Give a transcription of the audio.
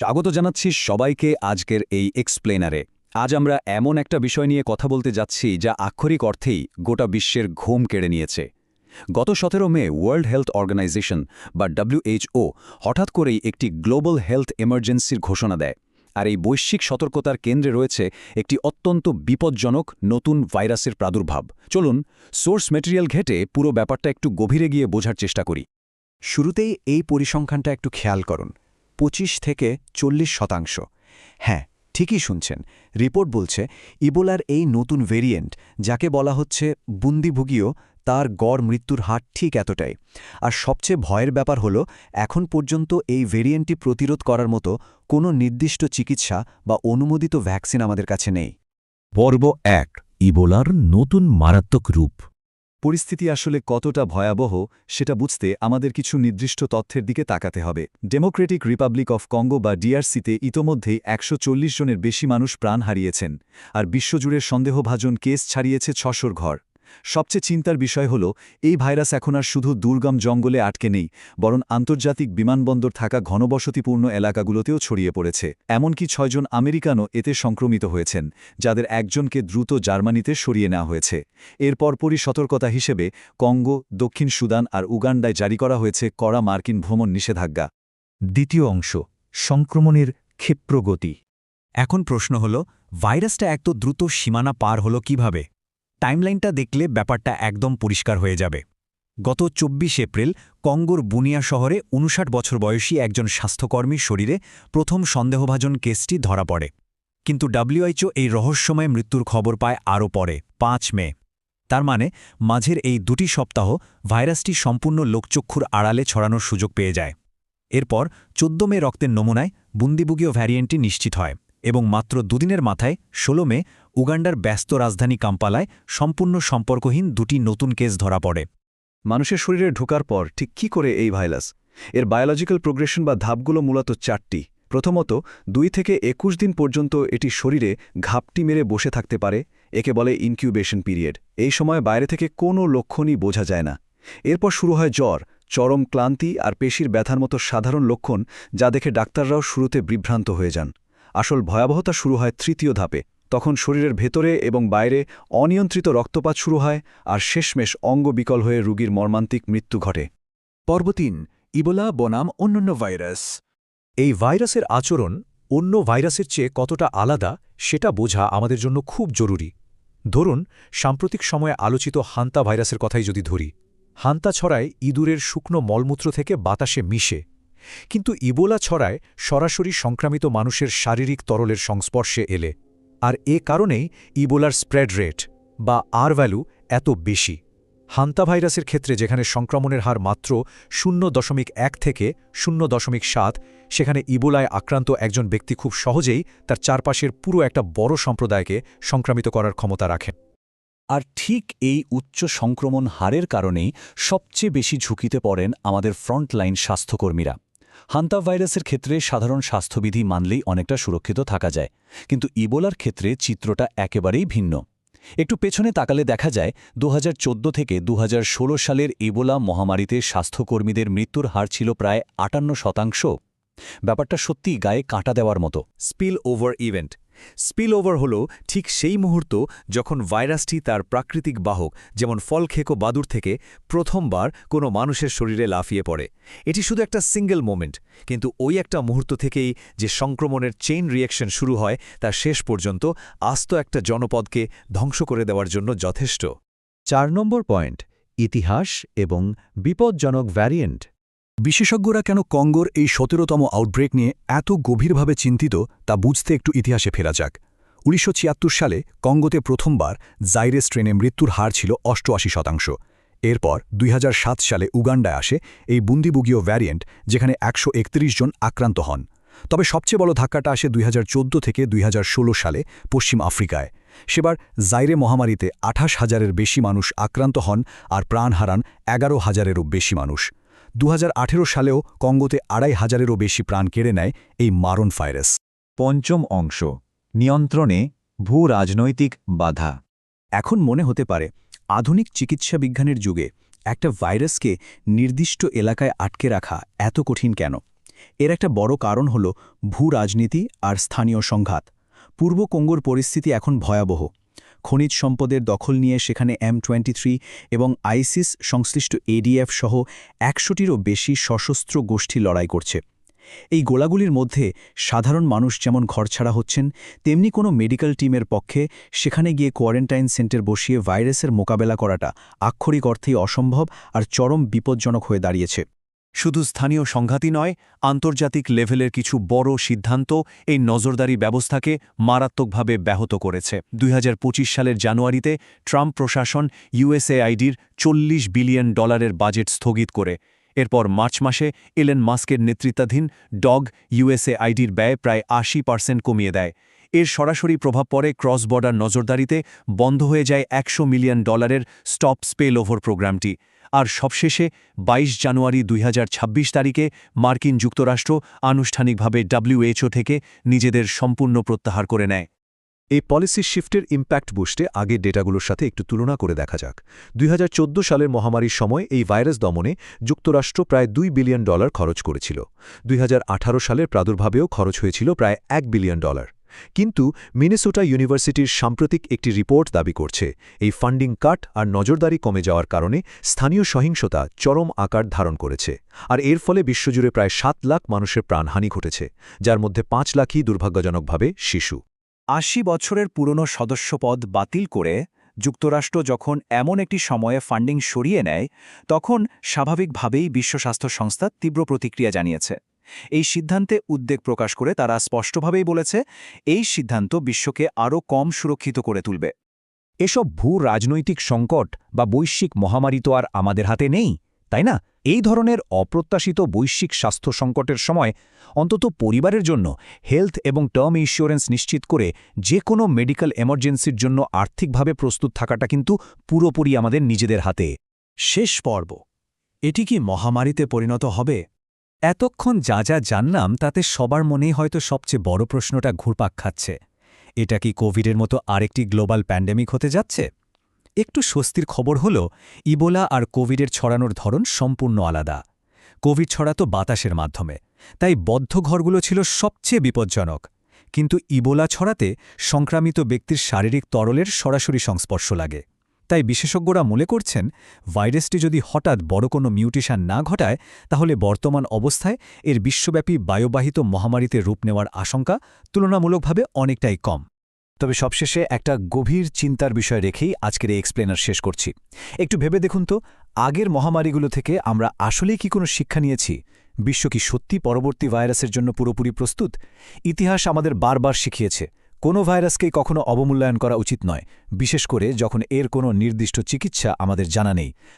স্বাগত জানাচ্ছি সবাইকে আজকের এই এক্সপ্লেনারে। আজ আমরা এমন একটা বিষয় নিয়ে কথা বলতে যাচ্ছি যা আক্ষরিক অর্থেই গোটা বিশ্বের ঘুম কেড়ে নিয়েছে। গত 17 মে ওয়ার্ল্ড হেলথ অর্গানাইজেশন বা WHO হঠাৎ করেই একটি গ্লোবাল হেলথ এমার্জেন্সির ঘোষণা দেয়। আর এই বৈশ্বিক সতর্কতার কেন্দ্রে রয়েছে একটি অত্যন্ত বিপজ্জনক নতুন ভাইরাসের প্রাদুর্ভাব। চলুন সোর্স ম্যাটেরিয়াল ঘেঁটে পুরো ব্যাপারটা একটু গভীরে গিয়ে বোঝার চেষ্টা করি। শুরুতেই এই পরিসংখ্যানটা একটু খেয়াল করুন, 25 থেকে 40%। হ্যাঁ, ঠিকই শুনছেন। রিপোর্ট বলছে ইবোলার এই নতুন ভেরিয়েন্ট, যাকে বলা হচ্ছে বুন্দিবুগিও, তার গড় মৃত্যুর হার ঠিক এতটাই। আর সবচেয়ে ভয়ের ব্যাপার হলো, এখন পর্যন্ত এই ভেরিয়েন্টটি প্রতিরোধ করার মতো কোনো নির্দিষ্ট চিকিৎসা বা অনুমোদিত ভ্যাকসিন আমাদের কাছে নেই। পর্ব 1, ইবোলার নতুন মারাত্মক রূপ। পরিস্থিতি আসলে কতটা ভয়াবহ সেটা বুঝতে আমাদের কিছু নির্দিষ্ট তথ্যের দিকে তাকাতে হবে। ডেমোক্রেটিক রিপাবলিক অফ কঙ্গো বা ডিআরসিতে ইতোমধ্যেই 140 জনের বেশি মানুষ প্রাণ হারিয়েছেন, আর বিশ্বজুড়ে সন্দেহভাজন কেস ছাড়িয়েছে 600 ঘর। সবচেয়ে চিন্তার বিষয় হল, এই ভাইরাস এখন আর শুধু দুর্গম জঙ্গলে আটকে নেই, বরং আন্তর্জাতিক বিমানবন্দর থাকা ঘনবসতিপূর্ণ এলাকাগুলোতেও ছড়িয়ে পড়েছে। এমনকি 6 জন আমেরিকানও এতে সংক্রমিত হয়েছেন, যাদের একজনকে দ্রুত জার্মানিতে সরিয়ে নেওয়া হয়েছে। এর পরপরই সতর্কতা হিসেবে কঙ্গো, দক্ষিণ সুদান আর উগান্ডায় জারি করা হয়েছে কড়া মার্কিন ভ্রমণ নিষেধাজ্ঞা। দ্বিতীয় অংশ, সংক্রমণের ক্ষিপ্রগতি। এখন প্রশ্ন হল, ভাইরাসটা এত দ্রুত সীমানা পার হলো কিভাবে? টাইমলাইনটা দেখলে ব্যাপারটা একদম পরিষ্কার হয়ে যাবে। গত 24 এপ্রিল কঙ্গোর বুনিয়া শহরে 59 বছর বয়সী একজন স্বাস্থ্যকর্মীর শরীরে প্রথম সন্দেহভাজন কেসটি ধরা পড়ে। কিন্তু WHO এই রহস্যময় মৃত্যুর খবর পায় আরও পরে, 5 মে। তার মানে মাঝের এই 2টি সপ্তাহ ভাইরাসটি সম্পূর্ণ লোকচক্ষুর আড়ালে ছড়ানোর সুযোগ পেয়ে যায়। এরপর 14 মে রক্তের নমুনায় বুন্দিবুগিও ভ্যারিয়েন্টটি নিশ্চিত হয়, এবং মাত্র দুদিনের মাথায় 16 মে উগান্ডার ব্যস্ত রাজধানী কাম্পালায় সম্পূর্ণ সম্পর্কহীন 2টি নতুন কেস ধরা পড়ে। মানুষের শরীরে ঢোকার পর ঠিক কী করে এই ভাইরাস? এর বায়োলজিক্যাল প্রোগ্রেশন বা ধাপগুলো মূলত 4টি। প্রথমত, 2 থেকে 21 দিন পর্যন্ত এটি শরীরে ঘাপটি মেরে বসে থাকতে পারে। একে বলে ইনকিউবেশন পিরিয়ড। এই সময় বাইরে থেকে কোনো লক্ষণই বোঝা যায় না। এরপর শুরু হয় জ্বর, চরম ক্লান্তি আর পেশির ব্যথার মতো সাধারণ লক্ষণ, যা দেখে ডাক্তাররাও শুরুতে বিভ্রান্ত হয়ে যান। আসল ভয়াবহতা শুরু হয় 3য় ধাপে। তখন শরীরের ভেতরে এবং বাইরে অনিয়ন্ত্রিত রক্তপাত শুরু হয়, আর শেষমেশ অঙ্গ বিকল হয়ে রোগীর মর্মান্তিক মৃত্যু ঘটে। পর্ব 3, ইবোলা বনাম অন্যান্য ভাইরাস। এই ভাইরাসের আচরণ অন্য ভাইরাসের চেয়ে কতটা আলাদা সেটা বোঝা আমাদের জন্য খুব জরুরি। ধরুন, সাম্প্রতিক সময়ে আলোচিত হান্তা ভাইরাসের কথাই যদি ধরি। হান্তা ছড়ায় ইঁদুরের শুকনো মলমূত্র থেকে বাতাসে মিশে, কিন্তু ইবোলা ছড়ায় সরাসরি সংক্রামিত মানুষের শারীরিক তরলের সংস্পর্শে এলে। আর এ কারণেই ইবোলার স্প্রেড রেট বা আর ভ্যালু এত বেশি। হান্তা ভাইরাসের ক্ষেত্রে যেখানে সংক্রমণের হার মাত্র 0.1 থেকে 0.7, সেখানে ইবোলায় আক্রান্ত একজন ব্যক্তি খুব সহজেই তার চারপাশের পুরো একটা বড় সম্প্রদায়কে সংক্রামিত করার ক্ষমতা রাখেন। আর ঠিক এই উচ্চ সংক্রমণ হারের কারণেই সবচেয়ে বেশি ঝুঁকিতে পড়েন আমাদের ফ্রন্টলাইন স্বাস্থ্যকর্মীরা। হান্তা ভাইরাসের ক্ষেত্রে সাধারণ স্বাস্থ্যবিধি মানলেই অনেকটা সুরক্ষিত থাকা যায়, কিন্তু ইবোলার ক্ষেত্রে চিত্রটা একেবারেই ভিন্ন। একটু পেছনে তাকালে দেখা যায় 2014 থেকে 2016 সালের ইবোলা মহামারীতে স্বাস্থ্যকর্মীদের মৃত্যুর হার ছিল প্রায় 58%। ব্যাপারটা সত্যিই গায়ে কাঁটা দেওয়ার মতো। Spill over event. Spill over হল ঠিক সেই মুহূর্ত যখন ভাইরাসটি তার প্রাকৃতিক বাহক, যেমন ফল খেকো বাদুড় থেকে প্রথমবার কোনো মানুষের শরীরে লাফিয়ে পড়ে। এটি শুধু একটা সিঙ্গেল মোমেন্ট, কিন্তু ওই একটা মুহূর্ত থেকেই যে সংক্রমণের চেইন রিঅ্যাকশন শুরু হয়, তা শেষ পর্যন্ত আস্ত একটা জনপদকে ধ্বংস করে দেওয়ার জন্য যথেষ্ট। 4 নম্বর পয়েন্ট, ইতিহাস এবং বিপজ্জনক ভ্যারিয়েন্ট। বিশেষজ্ঞরা কেন কঙ্গোর এই 17তম আউটব্রেক নিয়ে এত গভীরভাবে চিন্তিত তা বুঝতে একটু ইতিহাসে ফেরা যাক। 1976 সালে কঙ্গোতে প্রথমবার জাইরে স্ট্রেনে মৃত্যুর হার ছিল 88%। এরপর 2007 সালে উগান্ডায় আসে এই বুন্দিবুগিও ভ্যারিয়েন্ট, যেখানে 131 জন আক্রান্ত হন। তবে সবচেয়ে বড় ধাক্কাটা আসে 2014 থেকে 2016 সালে পশ্চিম আফ্রিকায়। সেবার জাইরে মহামারীতে 28,000-এর বেশি মানুষ আক্রান্ত হন আর প্রাণ হারান 11,000-এরও বেশি মানুষ। 2018 সালেও কঙ্গোতে 2,500-এরও বেশি প্রাণ কেড়ে নেয় এই মারণ ভাইরাস। পঞ্চম অংশ, নিয়ন্ত্রণে ভূ রাজনৈতিক বাধা। এখন মনে হতে পারে, আধুনিক চিকিৎসা বিজ্ঞানের যুগে একটা ভাইরাসকে নির্দিষ্ট এলাকায় আটকে রাখা এত কঠিন কেন? এর একটা বড় কারণ হল ভূ রাজনীতি আর স্থানীয় সংঘাত। পূর্ব কঙ্গোর পরিস্থিতি এখন ভয়াবহ। খনিজ সম্পদের দখল নিয়ে সেখানে M23 এবং আইসিস সংশ্লিষ্ট ADF সহ 100টিরও বেশি সশস্ত্র গোষ্ঠী লড়াই করছে। এই গোলাগুলির মধ্যে সাধারণ মানুষ যেমন ঘরছাড়া হচ্ছেন, তেমনি কোনো মেডিকেল টিমের পক্ষে সেখানে গিয়ে কোয়ারেন্টাইন সেন্টার বসিয়ে ভাইরাসের মোকাবেলা করাটা আক্ষরিক অর্থেই অসম্ভব আর চরম বিপজ্জনক হয়ে দাঁড়িয়েছে। শুধু স্থানীয় সংঘাতই নয়, আন্তর্জাতিক লেভেলের কিছু বড় সিদ্ধান্ত এই নজরদারি ব্যবস্থাকে মারাত্মকভাবে ব্যাহত করেছে। 2025 সালের জানুয়ারিতে ট্রাম্প প্রশাসন USAIDর $40 বিলিয়ন বাজেট স্থগিত করে। এরপর মার্চ মাসে এলেন মাস্কের নেতৃত্বাধীন ডগ USAIDর ব্যয় প্রায় 80% কমিয়ে দেয়। এর সরাসরি প্রভাব পড়ে ক্রস বর্ডার নজরদারিতে, বন্ধ হয়ে যায় $100 মিলিয়ন স্টপ স্পেল ওভার প্রোগ্রামটি। আর সবশেষে 22 জানুয়ারি 2026 তারিখে মার্কিন যুক্তরাষ্ট্র আনুষ্ঠানিকভাবে WHO থেকে নিজেদের সম্পূর্ণ প্রত্যাহার করে নেয়। এই পলিসি শিফটের ইম্প্যাক্ট বুস্টে আগের ডেটাগুলোর সাথে একটু তুলনা করে দেখা যাক। 2014 সালের মহামারীর সময় এই ভাইরাস দমনে যুক্তরাষ্ট্র প্রায় $2 বিলিয়ন খরচ করেছিল। 2018 সালের প্রাদুর্ভাবেও খরচ হয়েছিল প্রায় $1 বিলিয়ন। কিন্তু মিনেসোটা ইউনিভার্সিটির সাম্প্রতিক একটি রিপোর্ট দাবি করছে, এই ফান্ডিং কাট আর নজরদারি কমে যাওয়ার কারণে স্থানীয় সহিংসতা চরম আকার ধারণ করেছে। আর এর ফলে বিশ্বজুড়ে প্রায় 7 লাখ মানুষের প্রাণহানি ঘটেছে, যার মধ্যে 5 লাখই দুর্ভাগ্যজনকভাবে শিশু। 80 বছরের পুরনো সদস্যপদ বাতিল করে যুক্তরাষ্ট্র যখন এমন একটি সময়ে ফান্ডিং সরিয়ে নেয়, তখন স্বাভাবিকভাবেই বিশ্ব স্বাস্থ্য সংস্থা তীব্র প্রতিক্রিয়া জানিয়েছে। এই সিদ্ধান্তে উদ্বেগ প্রকাশ করে তারা স্পষ্টভাবেই বলেছে, এই সিদ্ধান্ত বিশ্বকে আরও কম সুরক্ষিত করে তুলবে। এসব ভূ রাজনৈতিক সংকট বা বৈশ্বিক মহামারী তো আর আমাদের হাতে নেই, তাই না? এই ধরনের অপ্রত্যাশিত বৈশ্বিক স্বাস্থ্য সংকটের সময় অন্তত পরিবারের জন্য হেলথ এবং টার্ম ইন্স্যুরেন্স নিশ্চিত করে যে কোনো মেডিকেল এমার্জেন্সির জন্য আর্থিকভাবে প্রস্তুত থাকাটা কিন্তু পুরোপুরি আমাদের নিজেদের হাতে। শেষ পর্ব, এটি কি মহামারীতে পরিণত হবে? এতক্ষণ যা যা জানলাম তাতে সবার মনেই হয়তো সবচেয়ে বড় প্রশ্নটা ঘুরপাক খাচ্ছে, এটা কি কোভিডের মতো আরেকটি গ্লোবাল প্যান্ডেমিক হতে যাচ্ছে? একটু স্বস্তির খবর হলো, ইবোলা আর কোভিডের ছড়ানোর ধরন সম্পূর্ণ আলাদা। কোভিড ছড়াতো বাতাসের মাধ্যমে, তাই বদ্ধ ঘরগুলো ছিল সবচেয়ে বিপজ্জনক। কিন্তু ইবোলা ছড়াতে সংক্রামিত ব্যক্তির শারীরিক তরলের সরাসরি সংস্পর্শ লাগে। তাই বিশেষজ্ঞরা মনে করছেন, ভাইরাসটি যদি হঠাৎ বড় কোনো মিউটেশন না ঘটায়, তাহলে বর্তমান অবস্থায় এর বিশ্বব্যাপী বায়ুবাহিত মহামারীতে রূপ নেওয়ার আশঙ্কা তুলনামূলকভাবে অনেকটাই কম। তবে সবশেষে একটা গভীর চিন্তার বিষয় রেখেই আজকের এই এক্সপ্লেনার শেষ করছি। একটু ভেবে দেখুন তো, আগের মহামারীগুলো থেকে আমরা আসলেই কি কোনো শিক্ষা নিয়েছি? বিশ্ব কি সত্যি পরবর্তী ভাইরাসের জন্য পুরোপুরি প্রস্তুত? ইতিহাস আমাদের বারবার শিখিয়েছে, কোনো ভাইরাসকেই কখনো অবমূল্যায়ন করা উচিত নয়, বিশেষ করে যখন এর কোনো নির্দিষ্ট চিকিৎসা আমাদের জানা নেই।